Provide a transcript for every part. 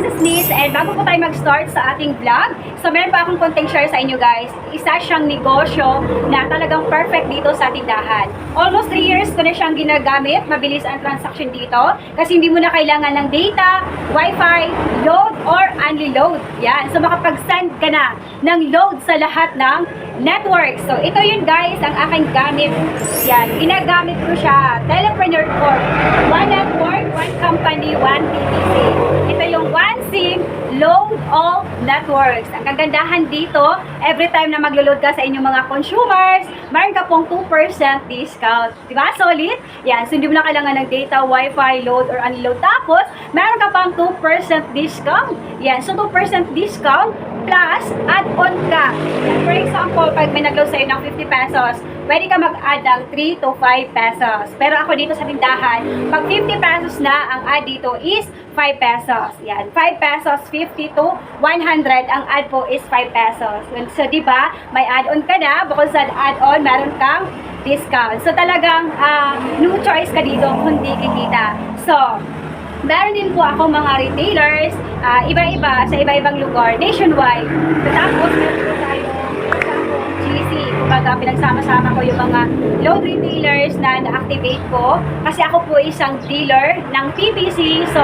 this is Liz, and bago po tayo mag-start sa ating vlog, so meron pa akong konting share sa inyo guys. Isa siyang negosyo na talagang perfect dito sa tindahan. Almost 3 years ko na siyang ginagamit, mabilis ang transaction dito, kasi hindi mo na kailangan ng data, wifi, load, or unload. Yan, so makapag-send ka na ng load sa lahat ng network. So ito yun guys, ang aking gamit. Yan, ginagamit ko siya, Telepreneur Corp. One network, one company, one PPC. Ito yung one SIM, load all networks. Ang kagandahan dito, every time na maglo-load ka sa inyong mga consumers, mayroon ka pong 2% discount. Diba? Solid? Yan. So, hindi mo na kailangan ng data, wifi, load, or unload. Tapos, mayroon ka pang 2% discount. Yan. So, 2% discount plus add-on ka. Yan. For example, pag may nag-load sa'yo ng 50 pesos, pwede ka mag-add ng 3 to 5 pesos. Pero ako dito sa tindahan, pag 50 pesos na, ang add dito is 5 pesos. Yan. 5 pesos, 50 to 100. Ang add po is 5 pesos. So, di ba, may add-on ka na. Bukod sa add-on, meron kang discount. So, talagang no choice ka dito kundi kikita. So, meron din po ako mga retailers, iba-iba, sa iba-ibang lugar, nationwide. Tapos, meron po tayo GC. Kumbaga, pinagsama-sama ko yung mga load retailers na na-activate ko. Kasi ako po isang dealer ng PPC. So,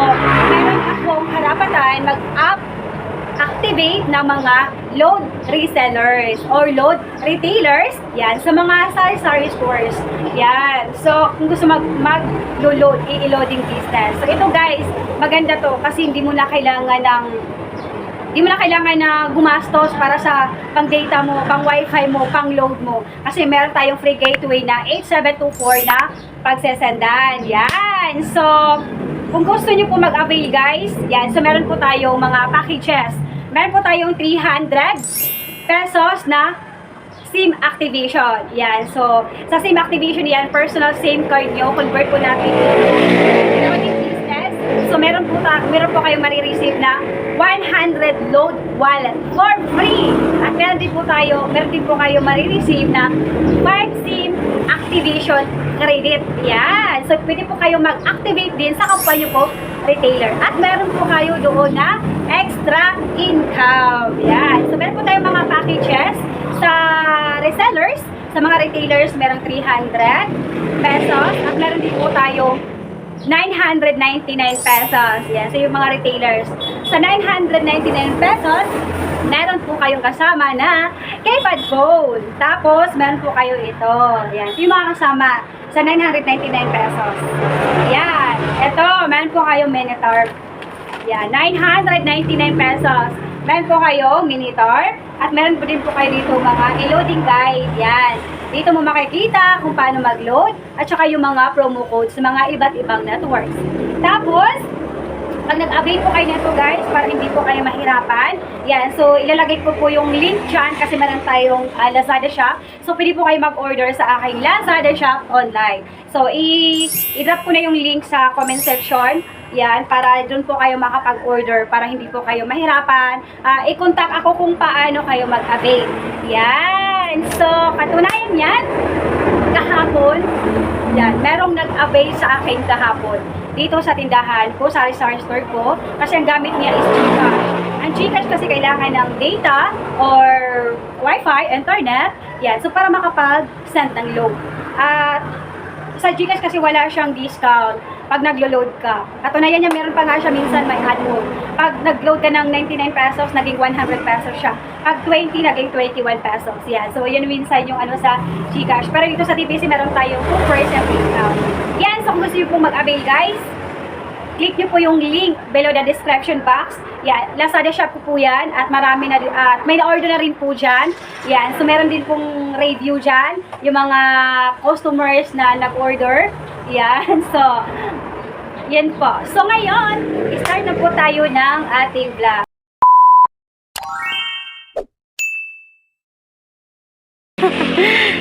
meron akong karapatan mag-up activate ng mga load resellers or load retailers, yan, sa mga sari-sari stores. Yan. So, kung gusto mag-load, i-loading business. So, ito guys, maganda to kasi hindi mo na kailangan na gumastos para sa pang-data mo, pang-wifi mo, pang-load mo. Kasi meron tayong free gateway na 8724 na pagsesendan. Yan. So, kung gusto nyo po mag-avail guys, yan. So, meron po tayong mga packages. Meron po tayong 300 pesos na SIM activation. Yan. So, sa SIM activation yan, personal SIM card nyo, convert po natin loading business. So, meron po kayong marireceive na 100 load wallet for free. At meron din po kayo marireceive na 5 SIM activation credit. Yan. So, pwede po kayo mag-activate din sa kampanya po retailer. At meron po kayo doon na extra income. Yan. So, meron po tayong mga packages sa resellers. Sa mga retailers, meron 300 pesos. At meron din po tayong 999 pesos. Yan. So, yung mga retailers. Sa 999 pesos, meron po kayong kasama na keypad phone. Tapos, meron po kayo ito. Yan. So, yung mga kasama sa 999 pesos. Yan. Ito, meron po kayong Minitor. Yan. 999 pesos. Meron po kayong Minitor. At meron po din po kayo dito mga e-loading guide. Yan. Dito mo makikita kung paano mag-load. At saka yung mga promo codes sa mga iba't ibang networks. Tapos, pag nag-avail po kayo nito guys, para hindi po kayo mahirapan, yan, so ilalagay ko po yung link dyan kasi meron tayong Lazada shop. So pwede po kayo mag-order sa aking Lazada shop online. So i-drop ko na yung link sa comment section, yan, para doon po kayo makapag-order para hindi po kayo mahirapan. I-contact ako kung paano kayo mag-avail. Yan, so katunayan yan, kahapon, yan, merong nag-avail sa akin kahapon dito sa tindahan ko, sa sari-sari store ko, kasi ang gamit niya is GCash. Ang GCash kasi kailangan ng data or wifi, internet, yan, so para makapag-send ng load. At sa GCash kasi wala siyang discount pag naglo-load ka. Katunayan niya, meron pa nga siya minsan may add-on. Pag nag-load ka ng 99 pesos, naging 100 pesos siya. Pag 20, naging 21 pesos. Yan. So, yun minsan yung ano sa GCash. Pero dito sa TPC, meron tayong 2% discount. Yan. So, kung gusto nyo pong mag-avail, guys, click nyo po yung link below the description box. Yan. Lazada shop po yan. At marami na, may na-order na rin po dyan. Yan. So, meron din pong review dyan. Yung mga customers na nag-order. Yan. So, yan po. So, ngayon, start na po tayo ng ating vlog.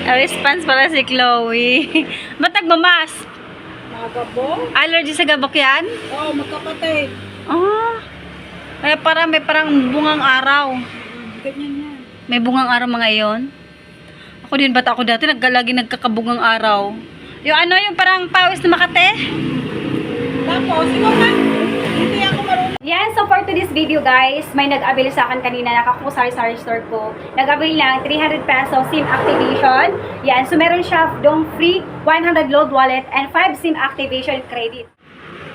Response para si Chloe. Ba't nagmamas? Magabong? Allergy sa gabok yan? Oo, magkapatid. Ah. Kaya may parang bungang araw. Ganyan yan. May bungang araw mga iyon. Ako din, bata ako dati, lagi nagkakabungang araw. Yung ano, yung parang pawis na Makate. Tapos, ikaw nga, hindi ako marunong. Yan, so for today this video guys, may nag-avail sa akin kanina, nakakuha sa store ko. Nag-avail lang 300 pesos SIM activation. Yan, so meron siya dong free 100 load wallet and 5 SIM activation credit.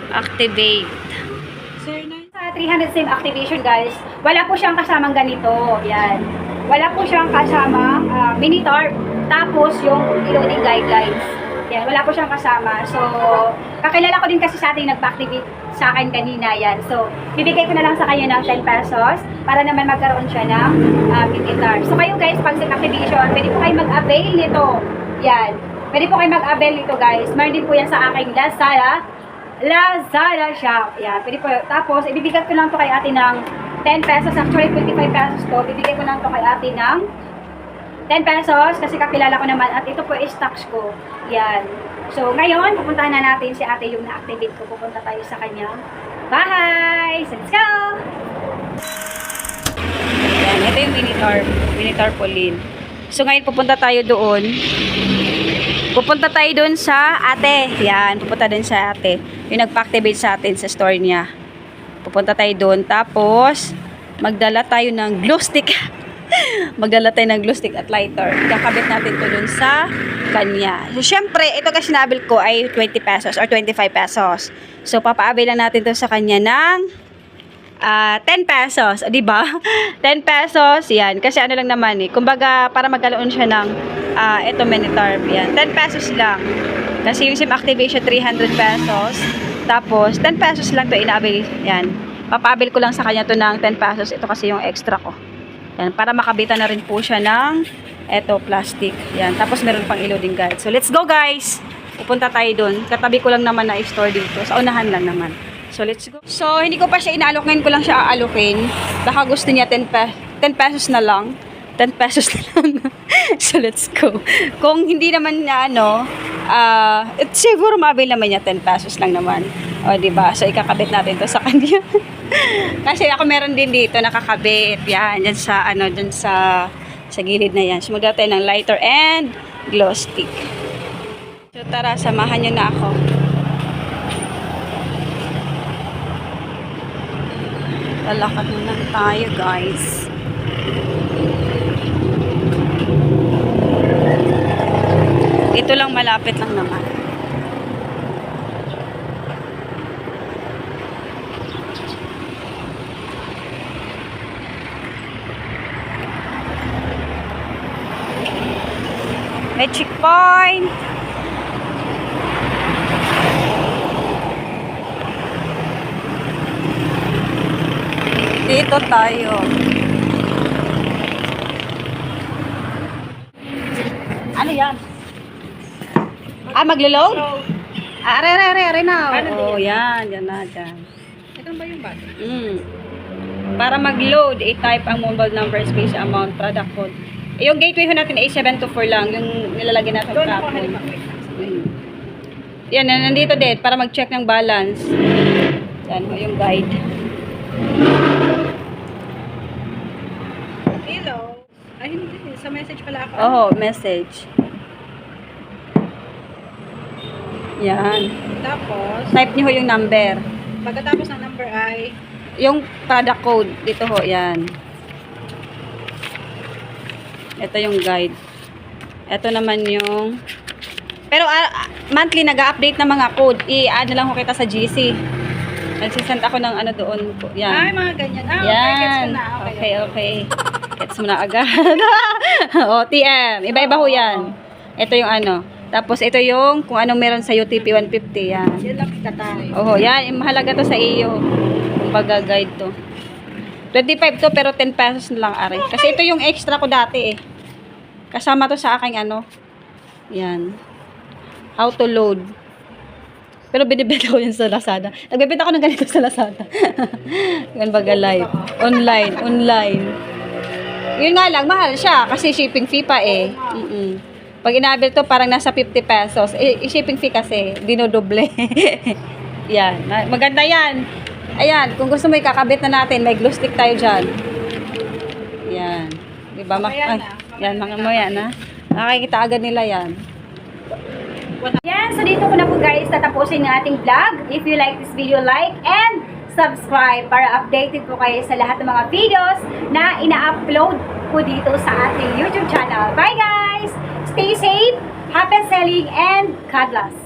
Activate. Sir, na Sa 300 SIM activation guys, wala po siyang kasamang ganito. Yan. Wala po siyang kasamang mini tarp. Tapos yung loading guidelines. Yan, wala po siyang kasama. So, kakilala ko din kasi sa ating nagpa-activate sa akin kanina yan. So, bibigay ko na lang sa kanya ng 10 pesos para naman magkaroon siya ng mini tarp. So, kayo guys, pag SIM activation, pwede po kayo mag-avail nito. Yan. Pwede po kayo mag-avail nito guys. Meron din po yan sa aking Lazada shop. Yan, pwede po. Tapos, ibibigay ko lang to kay ate ng 10 pesos. Actually, 25 pesos to. Bibigay ko lang to kay ate ng 10 pesos kasi kakilala ko naman at ito po is stocks ko. Yan. So, ngayon, pupuntahan na natin si ate yung na-activate ko. Pupunta tayo sa kanyang bahay. So, let's go! Yan, ito yung mini tarpaulin. So, ngayon pupunta tayo doon. Pupunta tayo doon sa ate. Yan, pupunta doon sa ate. Yung nagpa-activate sa atin sa store niya. Pupunta tayo doon. Tapos, magdala tayo ng glue stick. Magdala tayo ng glue stick at lighter. Kakabit natin to dun sa kanya. So, syempre, ito kasi nabil ko ay 20 pesos or 25 pesos. So, papaabil lang natin to sa kanya ng 10 pesos. O, diba? 10 pesos. Yan. Kasi ano lang naman eh. Kumbaga, para magkaloon siya ng ito mini tarp. Yan. 10 pesos lang. Kasi yung SIM activation 300 pesos. Tapos, 10 pesos lang to inaabil. Yan. Papaabil ko lang sa kanya to ng 10 pesos. Ito kasi yung extra ko. Yan, para makabitan na rin po siya ng eto plastic. Yan, tapos meron pang loading guide. So, let's go guys! Pupunta tayo dun. Katabi ko lang naman na store dito. Sa unahan lang naman. So, let's go. So, hindi ko pa siya inaalok. Ngayon ko lang siya aalokin. Baka gusto niya 10 pesos na lang. 10 pesos na lang. So, let's go. Kung hindi naman niya, siguro mabil naman niya 10 pesos lang naman. O, diba? So, ikakabit natin to sa kanya. Kasi ako meron din dito nakakabit. Yan, dyan sa gilid na yan. So, magdala tayo ng lighter and glow stick. So, tara, samahan nyo na ako. Lalakad na lang tayo, guys. Ito lang, malapit lang naman. May checkpoint. Dito tayo. Ano yan? Maglo-load? Are na. Oh, yan na, dyan. ito ba yung bag? Para mag-load, i-type ang mobile number, space, amount, product code. Yung gateway ho natin, A724 lang, yung nilalagay natin Doon sa ako phone. halimbawa. Yan, nandito din, para mag-check ng balance. Yan ho, yung guide. Hello? Ay, hindi. Sa message pala ako. Oh, message. Yan. Tapos, Type niyo ho yung number. pagkatapos ng number ay, Yung product code, dito ho, yan. Ito yung guide. Ito naman yung... Pero monthly nag-update ng mga code. I-add na lang ko kita sa GC. Nagsisend ako ng ano doon. Yan. ay, mga ganyan. Okay, gets ko Yan. na. Okay. Gets mo na agad. OTM. Iba-iba ho yan. Ito yung ano. Tapos ito yung kung anong meron sa UTP 150. Yan. Yan lang kita tayo. Oo, yan. Mahalaga to sa iyo. Kumbaga guide to. 25 to pero 10 pesos na lang ari. Kasi ito yung extra ko dati eh. Kasama to sa aking ano. Yan. How to load. Pero binibenta ko yun sa Lazada. Nagbibenta ko ng ganito sa Lazada. Yan baga live. Online. Yun nga lang, mahal siya. Kasi shipping fee pa eh. Pag inabil to, parang nasa 50 pesos. Shipping fee kasi, dinodoble. Yan. Maganda yan. Ayan, kung gusto mo ikakabit na natin, may glue stick tayo dyan. Yan. Diba? Yan, mga mo yan, ha? Nakikita agad nila yan. Yan, so dito ko na po guys tatapusin ng ating vlog. If you like this video, like and subscribe para updated po kayo sa lahat ng mga videos na ina-upload po dito sa ating YouTube channel. Bye guys! Stay safe, happy selling, and God bless!